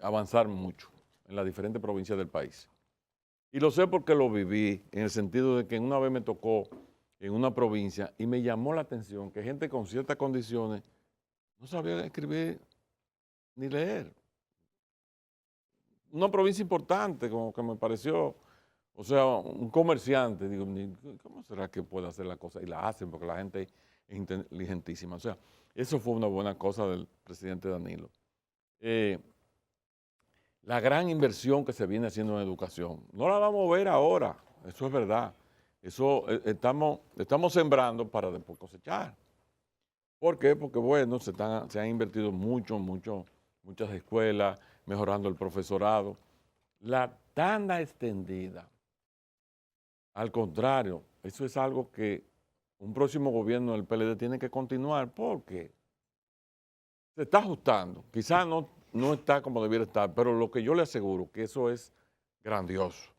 Speaker 4: avanzar mucho en las diferentes provincias del país. Y lo sé porque lo viví, en el sentido de que una vez me tocó en una provincia y me llamó la atención que gente con ciertas condiciones no sabía escribir ni leer. Una provincia importante, como que me pareció, o sea, un comerciante, digo, ¿cómo será que puede hacer la cosa? Y la hacen porque la gente es inteligentísima. O sea, eso fue una buena cosa del presidente Danilo. La gran inversión que se viene haciendo en educación, no la vamos a ver ahora, eso es verdad. Eso estamos sembrando para después cosechar. ¿Por qué? Porque, bueno, se han invertido muchas escuelas, mejorando el profesorado. La tanda extendida, al contrario, eso es algo que un próximo gobierno del PLD tiene que continuar porque se está ajustando. Quizás no está como debiera estar, pero lo que yo le aseguro que eso es grandioso,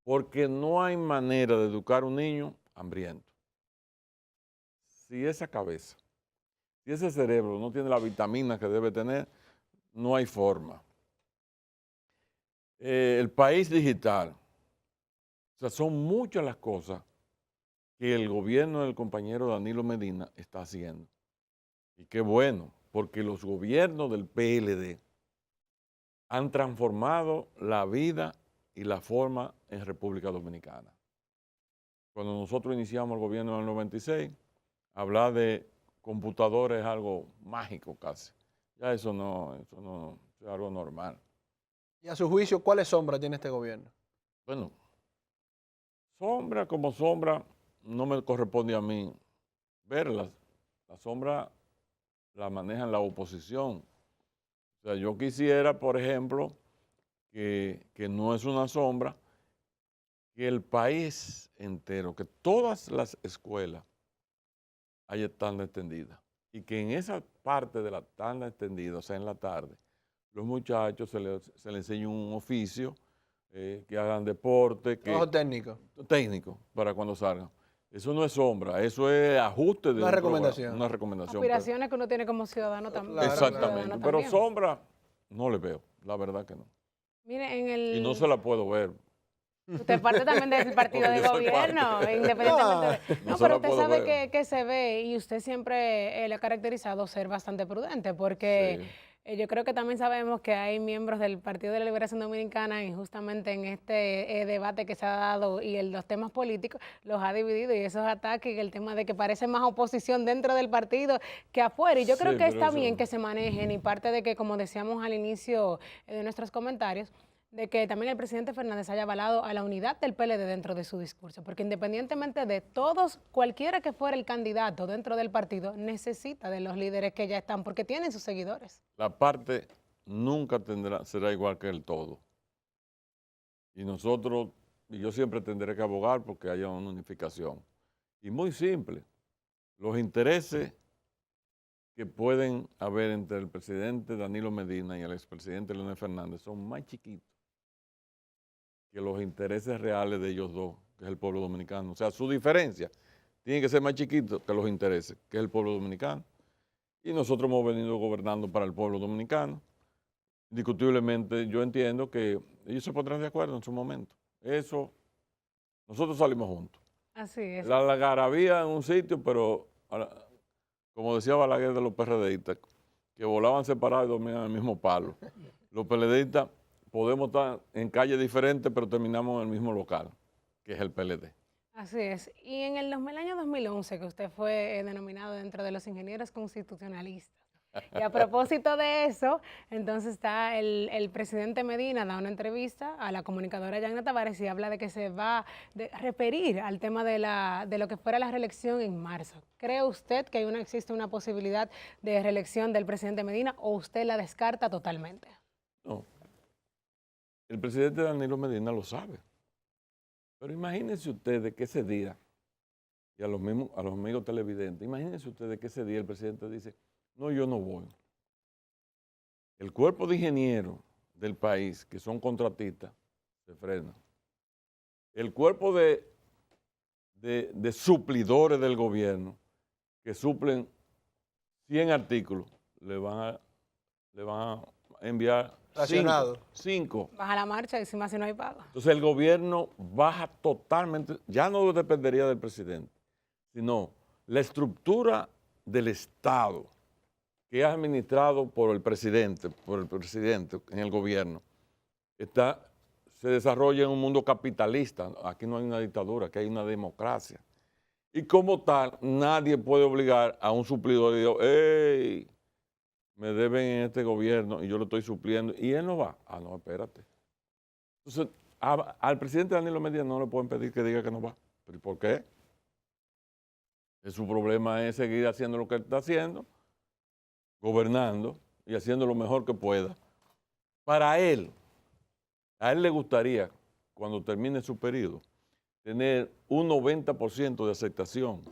Speaker 4: porque no hay manera de educar a un niño hambriento. Si esa cabeza, si ese cerebro no tiene la vitamina que debe tener, no hay forma. El país digital, o sea, son muchas las cosas que el gobierno del compañero Danilo Medina está haciendo. Y qué bueno, porque los gobiernos del PLD han transformado la vida y la forma en República Dominicana. Cuando nosotros iniciamos el gobierno en el 96, hablar de computadores es algo mágico casi. Ya eso no es algo normal.
Speaker 1: Y a su juicio, ¿cuáles sombras tiene este gobierno?
Speaker 4: Bueno, sombra como sombra no me corresponde a mí verlas. La sombra la manejan la oposición. O sea, yo quisiera, por ejemplo, que no es una sombra, que el país entero, que todas las escuelas haya tanda extendida. Y que en esa parte de la tanda extendida, o sea, en la tarde, los muchachos se les enseñe un oficio, que hagan deporte.
Speaker 1: Trabajo técnico.
Speaker 4: Técnico, para cuando salgan. Eso no es sombra, eso es ajuste de
Speaker 1: una recomendación.
Speaker 4: Una recomendación.
Speaker 2: Aspiraciones que uno tiene como ciudadano también.
Speaker 4: Exactamente,
Speaker 2: Ciudadano
Speaker 4: pero
Speaker 2: también.
Speaker 4: sombra no le veo, la verdad que no.
Speaker 2: Mire, en el...
Speaker 4: Y no se la puedo ver.
Speaker 2: Usted parte también del partido
Speaker 4: Porque
Speaker 2: de
Speaker 4: yo soy
Speaker 2: gobierno,
Speaker 4: parte.
Speaker 2: independientemente de...
Speaker 4: No
Speaker 2: No,
Speaker 4: se
Speaker 2: pero
Speaker 4: la
Speaker 2: usted
Speaker 4: puedo
Speaker 2: sabe
Speaker 4: ver.
Speaker 2: que se ve y usted siempre le ha caracterizado ser bastante prudente porque
Speaker 4: Sí.
Speaker 2: yo creo que también sabemos que hay miembros del Partido de la Liberación Dominicana y justamente en este debate que se ha dado y los temas políticos los ha dividido y esos ataques y el tema de que parece más oposición dentro del partido que afuera. Y yo creo
Speaker 4: Sí,
Speaker 2: que
Speaker 4: pero
Speaker 2: está bien
Speaker 4: eso...
Speaker 2: que se manejen y parte de que, como decíamos al inicio de nuestros comentarios, de que también el presidente Fernández haya avalado a la unidad del PLD dentro de su discurso, porque independientemente de todos, cualquiera que fuera el candidato dentro del partido, necesita de los líderes que ya están, porque tienen sus seguidores.
Speaker 4: La parte nunca será igual que el todo. Y nosotros, y yo siempre tendré que abogar porque haya una unificación. Y muy simple, los intereses que pueden haber entre el presidente Danilo Medina y el expresidente Leonel Fernández son más chiquitos que los intereses reales de ellos dos, que es el pueblo dominicano. O sea, su diferencia tiene que ser más chiquito que los intereses, que es el pueblo dominicano. Y nosotros hemos venido gobernando para el pueblo dominicano. Indiscutiblemente, yo entiendo que ellos se pondrán de acuerdo en su momento. Eso, nosotros salimos juntos.
Speaker 2: Así es.
Speaker 4: La algarabía en un sitio, pero como decía Balaguer de los PRDistas, que volaban separados y dormían en el mismo palo. Los PLDistas podemos estar en calles diferentes, pero terminamos en el mismo local, que es el PLD.
Speaker 2: Así es. Y en el año 2011, que usted fue denominado dentro de los ingenieros constitucionalistas. Y a propósito de eso, entonces está el presidente Medina, da una entrevista a la comunicadora Yanna Tavares y habla de que se va a referir al tema de lo que fuera la reelección en marzo. ¿Cree usted que existe una posibilidad de reelección del presidente Medina o usted la descarta totalmente?
Speaker 4: No, el presidente Danilo Medina lo sabe. Pero imagínense ustedes que ese día, y a los amigos televidentes, imagínense ustedes que ese día el presidente dice, no, yo no voy. El cuerpo de ingenieros del país, que son contratistas, se frena. El cuerpo de suplidores del gobierno, que suplen 100 artículos, le van a enviar
Speaker 1: Racionado.
Speaker 4: 5.
Speaker 2: Baja la marcha y si más si no hay pago.
Speaker 4: Entonces el gobierno baja totalmente, ya no dependería del presidente, sino la estructura del Estado que es administrado por el presidente en el gobierno, se desarrolla en un mundo capitalista. Aquí no hay una dictadura, aquí hay una democracia. Y como tal, nadie puede obligar a un suplidor y decir, hey, me deben en este gobierno y yo lo estoy supliendo, y él no va. Ah, no, espérate. Entonces, al presidente Danilo Medina no le pueden pedir que diga que no va. ¿Pero por qué? Su problema es seguir haciendo lo que él está haciendo, gobernando y haciendo lo mejor que pueda. Para él, a él le gustaría, cuando termine su periodo, tener un 90% de aceptación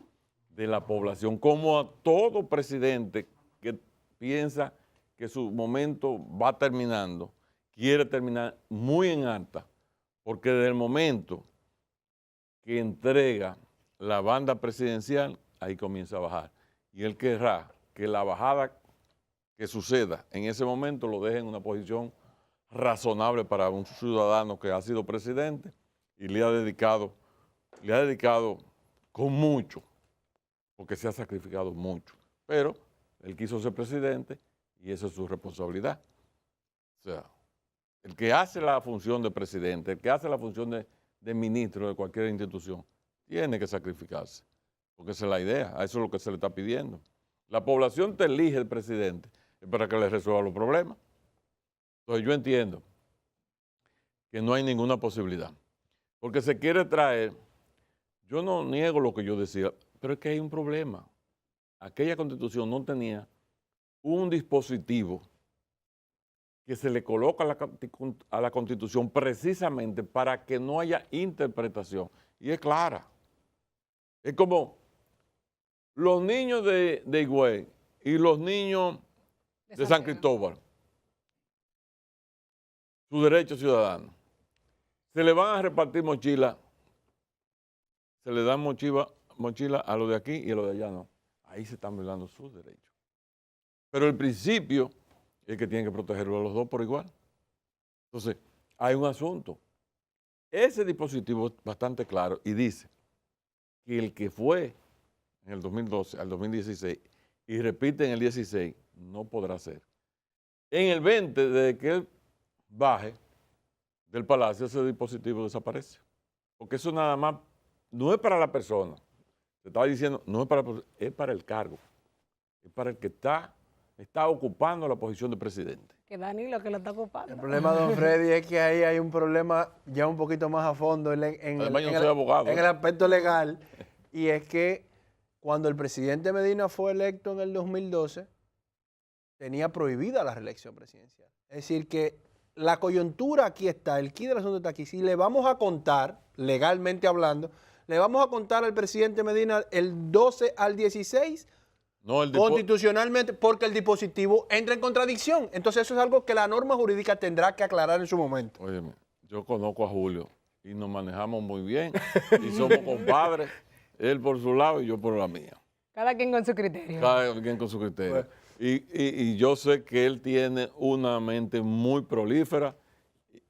Speaker 4: de la población, como a todo presidente que piensa que su momento va terminando, quiere terminar muy en alta, porque desde el momento que entrega la banda presidencial, ahí comienza a bajar. Y él querrá que la bajada que suceda en ese momento lo deje en una posición razonable para un ciudadano que ha sido presidente y le ha dedicado con mucho, porque se ha sacrificado mucho. Pero él quiso ser presidente y esa es su responsabilidad. O sea, el que hace la función de presidente, el que hace la función de ministro de cualquier institución, tiene que sacrificarse, porque esa es la idea, a eso es lo que se le está pidiendo. La población te elige el presidente para que le resuelva los problemas. Entonces yo entiendo que no hay ninguna posibilidad, porque se quiere traer, yo no niego lo que yo decía, pero es que hay un problema. Aquella constitución no tenía un dispositivo que se le coloca a la constitución precisamente para que no haya interpretación, y es clara. Es como los niños de Higüey y los niños de San Cristóbal, su derecho ciudadano. Se le van a repartir mochilas, se le dan mochila a los de aquí y a los de allá no. Ahí se están violando sus derechos. Pero el principio es que tienen que protegerlo a los dos por igual. Entonces, hay un asunto. Ese dispositivo es bastante claro y dice que el que fue en el 2012 al 2016 y repite en el 16 no podrá ser. En el 20, desde que él baje del palacio, ese dispositivo desaparece. Porque eso nada más no es para la persona. Se estaba diciendo, no es para la persona, es para el cargo. Es para el que está ocupando la posición de presidente.
Speaker 2: Que Danilo que lo está ocupando.
Speaker 1: El problema, don Freddy, es que ahí hay un problema ya un poquito más a fondo
Speaker 4: Además, yo no soy abogado.
Speaker 1: en el aspecto legal, y es que cuando el presidente Medina fue electo en el 2012, tenía prohibida la reelección presidencial. Es decir, que la coyuntura aquí está, el quid del asunto está aquí. Si le vamos a contar, legalmente hablando, le vamos a contar al presidente Medina el 12 al 16,
Speaker 4: No,
Speaker 1: constitucionalmente, porque el dispositivo entra en contradicción. Entonces eso es algo que la norma jurídica tendrá que aclarar en su momento.
Speaker 4: Óyeme, yo conozco a Julio y nos manejamos muy bien y somos compadres, él por su lado y yo por la mía.
Speaker 2: Cada quien con su criterio.
Speaker 4: Cada quien con su criterio.
Speaker 1: Bueno.
Speaker 4: Y yo sé que él tiene una mente muy prolífera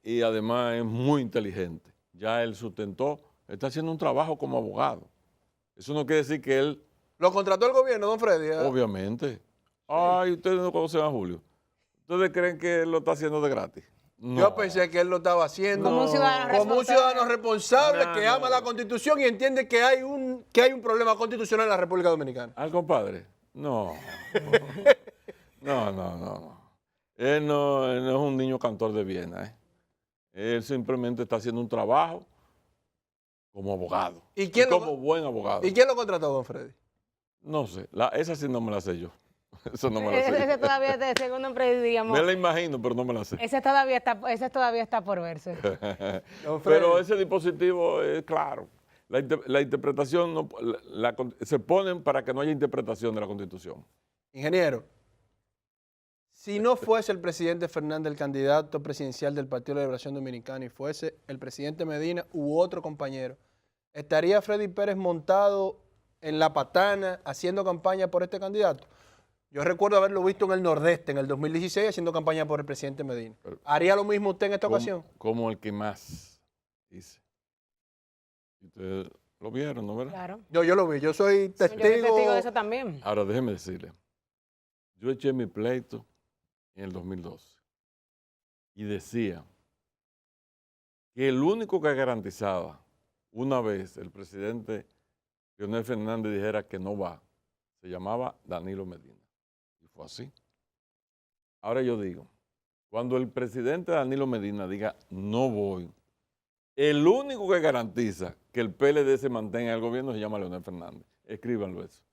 Speaker 4: y además es muy inteligente. Ya él sustentó, está haciendo un trabajo como abogado. Eso no quiere decir que él,
Speaker 1: ¿Lo contrató el gobierno, don Freddy?
Speaker 4: obviamente, ay, ustedes no conocen a Julio. ¿Ustedes creen que él lo está haciendo de gratis? No.
Speaker 1: Yo pensé que él lo estaba haciendo
Speaker 2: Como un ciudadano
Speaker 1: como un ciudadano responsable
Speaker 4: No,
Speaker 1: que
Speaker 4: no.
Speaker 1: ama la Constitución y entiende que hay un problema constitucional en la República Dominicana.
Speaker 4: ¿Al compadre? No. No. Él no es un niño cantor de Viena. Él simplemente está haciendo un trabajo como abogado.
Speaker 1: ¿Y quién
Speaker 4: como buen abogado.
Speaker 1: ¿Y quién lo contrató, don Freddy?
Speaker 4: No sé, esa sí no me la sé yo. Eso no me la sé.
Speaker 2: Ese todavía, según diríamos,
Speaker 4: Me la imagino, pero no me la sé.
Speaker 2: ese todavía está por verse.
Speaker 1: Don Freddy.
Speaker 4: Pero ese dispositivo es claro. La interpretación se ponen para que no haya interpretación de la Constitución.
Speaker 1: Ingeniero, si no fuese el presidente Fernández el candidato presidencial del Partido de la Liberación Dominicana y fuese el presidente Medina u otro compañero, ¿estaría Freddy Pérez montado en la patana haciendo campaña por este candidato? Yo recuerdo haberlo visto en el Nordeste en el 2016 haciendo campaña por el presidente Medina. ¿Haría lo mismo usted en esta ocasión?
Speaker 4: Como el que más dice. Ustedes lo vieron, ¿no? ¿Verdad?
Speaker 2: Claro.
Speaker 1: Yo lo vi, yo soy
Speaker 2: Yo soy
Speaker 1: testigo.
Speaker 2: testigo de eso también.
Speaker 4: Ahora déjeme decirle, yo eché mi pleito en el 2012 y decía que el único que garantizaba una vez el presidente Leonel Fernández dijera que no va, se llamaba Danilo Medina. Y fue así. Ahora yo digo, cuando el presidente Danilo Medina diga no voy, el único que garantiza que el PLD se mantenga en el gobierno se llama Leonel Fernández. Escríbanlo eso.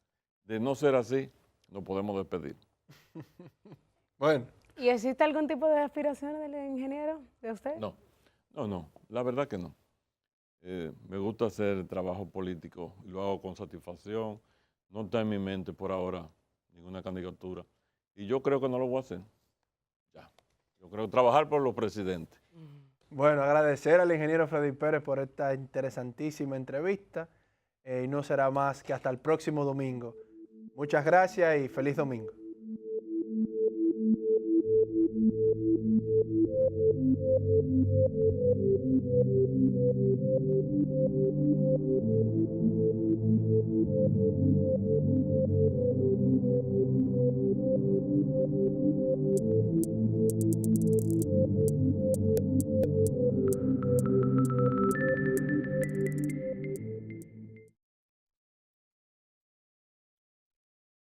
Speaker 4: De no ser así, nos podemos despedir.
Speaker 1: Bueno,
Speaker 2: ¿Y existe algún tipo de aspiración del ingeniero, de usted?
Speaker 4: No, la verdad que no. Me gusta hacer trabajo político y lo hago con satisfacción. No está en mi mente por ahora ninguna candidatura. Y yo creo que no lo voy a hacer. Ya. Yo creo trabajar por los presidentes.
Speaker 1: bueno, agradecer al ingeniero Freddy Pérez por esta interesantísima entrevista y no será más que hasta el próximo domingo. Muchas gracias y feliz domingo.